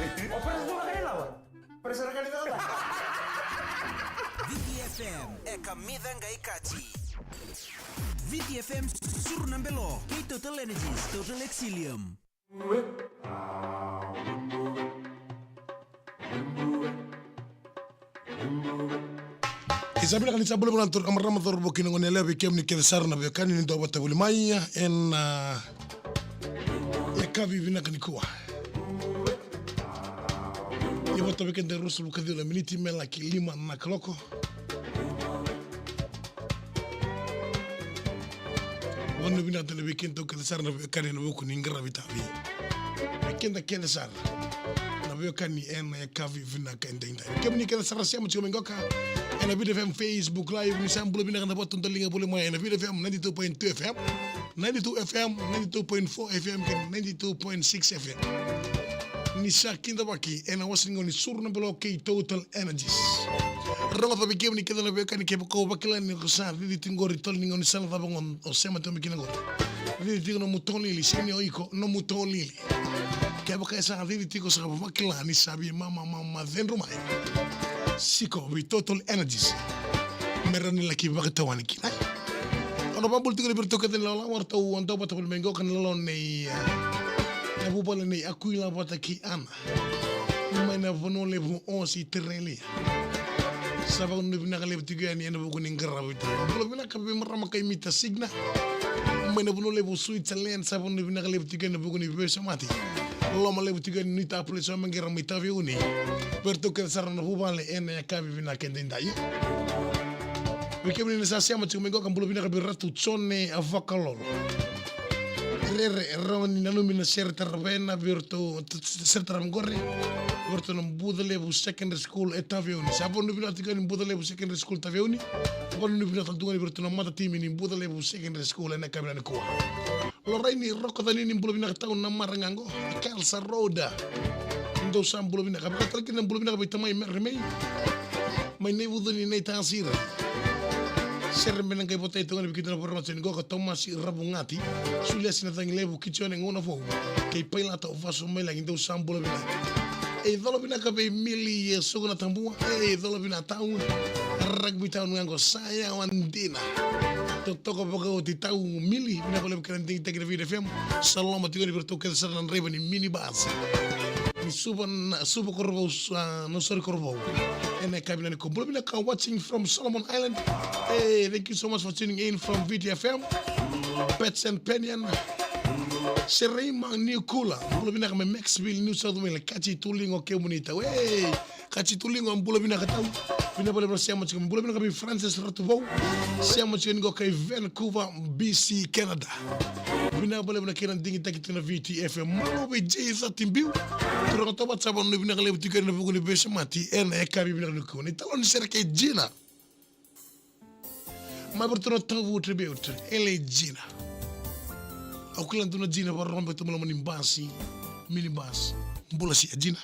Operasyon kanila ba? Operasyon kanila ba? VTFM é comida ngaikati. VTFM Surnambelo, K Total Energies, Total Exilium. Isabila kanisa bulu menantur kamar motor bokino ngonele bikem ni kelsar na bekani ni doba tabuli maya en kavi vina kanikuwa. Ibo tobe kende rusul bukadi la miniti mela kilima na kaloko. Wanu vina tele bekento kelsar na bekani na boku ningra vitavi. Bekenda kelsar na bekani en kavi vina kende inda. Kem ni kelsar siamu chumengoka. En video FM Facebook live ni sambulo bina kana botun tolinga bole moy en video FM 92.2 FM 92 FM 92.4 FM ken 92.6 FM ni shakinda baki en wasingo ni surna belo K Total Energies ronga fa bikem ni kedana be kan ke ko bakla ni rosa di tingori tol ni ngoni sala bangon o sema to mikina go di tingo mutoli li seni oiko no mutoli ke baka sa di tingo sa bakla ni sabi mama dentro mai Siko with Total Energies. Merani laki bakita wani kina. Ano pambul tinggal bertokat ni lala warta uanta bata pelmengo kan lala nei na bubala nei akuila bata ki ana. Mana vono levu osi tereli. Sabang nu bina kale betiga ni ena buku ninggara itu. Kalau bina kabe merama kai mita signa. Mana vono levu Switzerland sabang nu bina kale betiga ni buku ni besa mati. Lama levu tiga ni ta pule so mengera mita viuni. Bertukar sarana hubale ene kabi bina kendindai. Wikemni nasa siama chumengo kambulo bina kabiratu tsone avakalolo. Rere eroni nanumi na SERE tervena virtu sertramgore. Virtu nam budalevu secondary school etaviuni. Sabon nu bina tiga ni budalevu secondary school taviuni. Sabon nu bina tantunga ni virtu nam mata timi ni budalevu secondary school ene kabina ni kuwa. Lorai ni roko tani ni bulo bina katau namarangango. Kalsa roda. Ndo sambulo bina kabika talki na bulo bina kabita mai mermei. Mai nei wudu ni nei tansira. SERE bina kai bota itu ngani bikita na porno teni go ka Thomas rabungati. Sulia sina tangi levu kichone ngona fo. Kai paila ta ofaso mai lagi ndo sambulo bina. Dolo bina kabe mili yeso na tambua. Dolo bina tau. Rugby tau ngango saya wandina. Toko boka uti tau mili bina kole bikira ntingi teki na video FM. Salama tigo ni bertoke saran reba ni mini bus. Ni super korbo no sorry korbo. Ene kabina ni kombulo bina ka watching from Solomon Island. Hey, thank you so much for tuning in from VTFM. Pets and Penyan. SERE mang New Kula. Bulo bina ka Maxville New South Wales. Kachi tulingo ke munita. Wey, kachi tulingo bulo bina ka tau. Bina boleh bersama dengan bulan bina kami Francis Ratubau. Siapa dengan kau Vancouver, BC, Canada. Bina boleh bina kiran tinggi tak kita na VTFM. Malu beje timbiu. Terus kau tahu siapa bina kali bertiga na buku ni besar mati. Kami bina kau ni talon SERE ke Gina. Ma bertemu tahu tribute. Gina. Aku kelan tu na Gina baru ramai tu malam menimbasi minibus. Bola si Gina.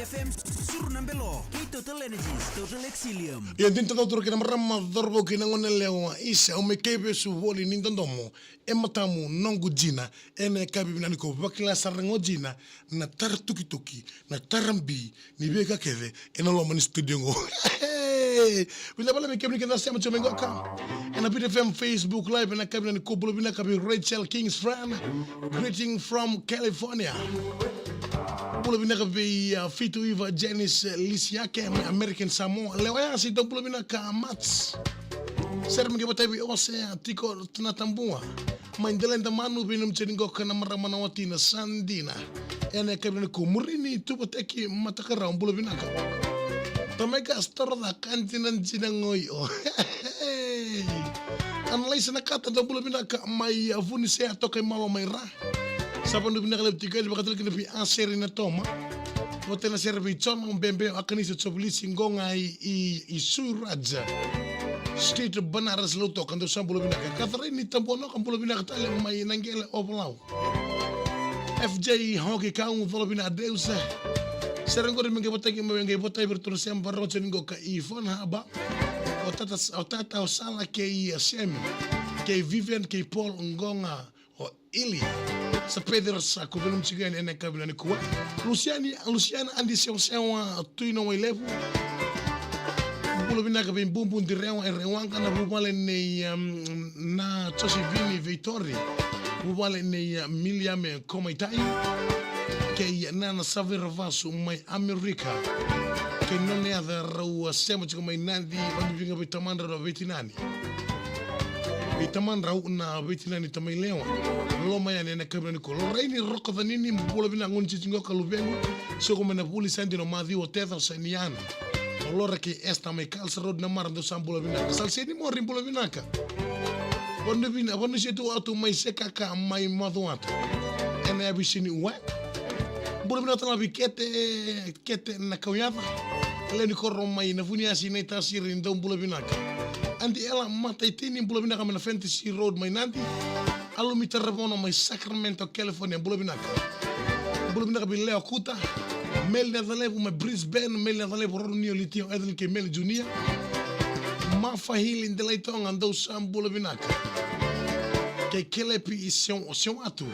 VTFM Surnambelo, Total Energies, Total Exilium. E dinta do que na rama dorbo que não lewa isa o me kebe su voli nindandomo e matamu nongu jina ene kabi binani ko bakla sarango jina na tar tuki tuki na tarambi ni beka keve ena lo mani studio ngo bila bala me kebe ni sema chomengo ka ena VTFM Facebook live na kabi ni ko bolo bina kabi Rachel King's friend greeting from California. Pulo binaka be Fito Eva Janice Lisiake American Samoa lewa si do pulo binaka Mats ser mi bota bi ose tiko tunatambua maindelenda manu binum cheningo kana maramana watina sandina ene kabine ko murini tuboteki matakara pulo binaka tameka star da kantinan jinangoi o analisa nakata do pulo binaka mai avuni se atoka malo mai ra Saban dubina kalab tiga di bakatul kena pi SERE na toma. Hotel na SERE pi chon ng bembe akani sa chobli singong ay isuraja. Street Banaras luto kando sa bulo binaka. Katrin ni tampono kan bulo binaka tali may nanggela opalaw. FJ hockey kaung bulo binaka deusa. Serang ko rin mga botay bertun siyang baro cheningo ka ifon haba. Otata osala kay Semi. Kay Vivian kay Paul ngonga o Ili. Sa Pedro sa kubelum chigan ene kabila ni kuwa Luciana andi sewa tuino mai levu bulo binaka bin bumbun di rewa kana bubale ne na Tosivini Vittori bubale ne Miliame Komaitai ke nana Savira Vasu mai Amerika ke none ada rawa sema chiko mai nandi bandu binga bitamandra do vetinani Bitaman rau na vetinani tamai lewa Loma ya nena kabla niko Loraini roka dhanini mbula bina ngunchi chingo kalubengu Soko mena puli senti no madhi o tetha saniana Olora ki esta mai kalsa road na marando sa mbula binaka Salseni mori mbula binaka Wanda situ atu mai seka ka mai madhuata Ena abisini uwe Mbula binaka labi kete na kauyata Leni korro mai na funi asi na itasiri ndo mbula binaka Andi ela mata itini mbula binaka mena fantasy road mai nanti Alu mi terremono mai Sacramento, California, bulo binaka bi Leo Kuta, mel na dhalevu mai Brisbane, mel na dhalevu Rono Litio Edel ke mel Junior, mafa hili ndelaitonga andou sam bulo binaka, ke kelepi ision atu,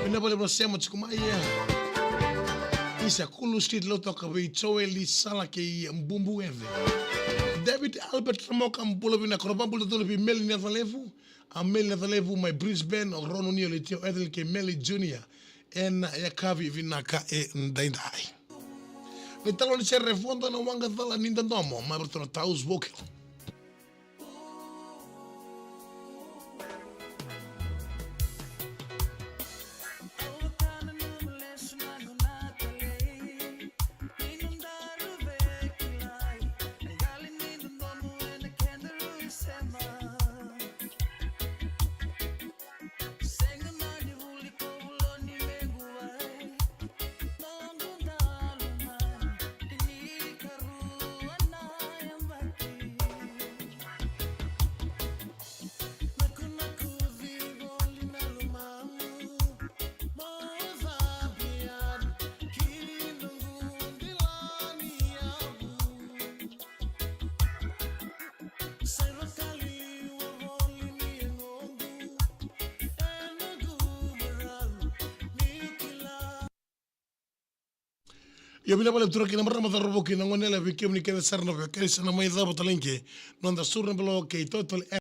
binabale brosema chikumaya, isa kulu street lotoka bi choeli sala ke mbumbu eve, David Albert Ramoka bulo binaka, robambulo dole bi mel na dhalevu, a mel na dhalevu mai Brisbane o Rono Litio Edel ke mel Junior en ya kavi vinaka e ndaindai. Vitalo ni SERE fondo na wanga dhala nindandomo ma bertono taus vocal. Yo bila bala tura kina marama robo kina ngone la bikem ni kena sarno ke sana mai dabo talenke nonda surna belo ke total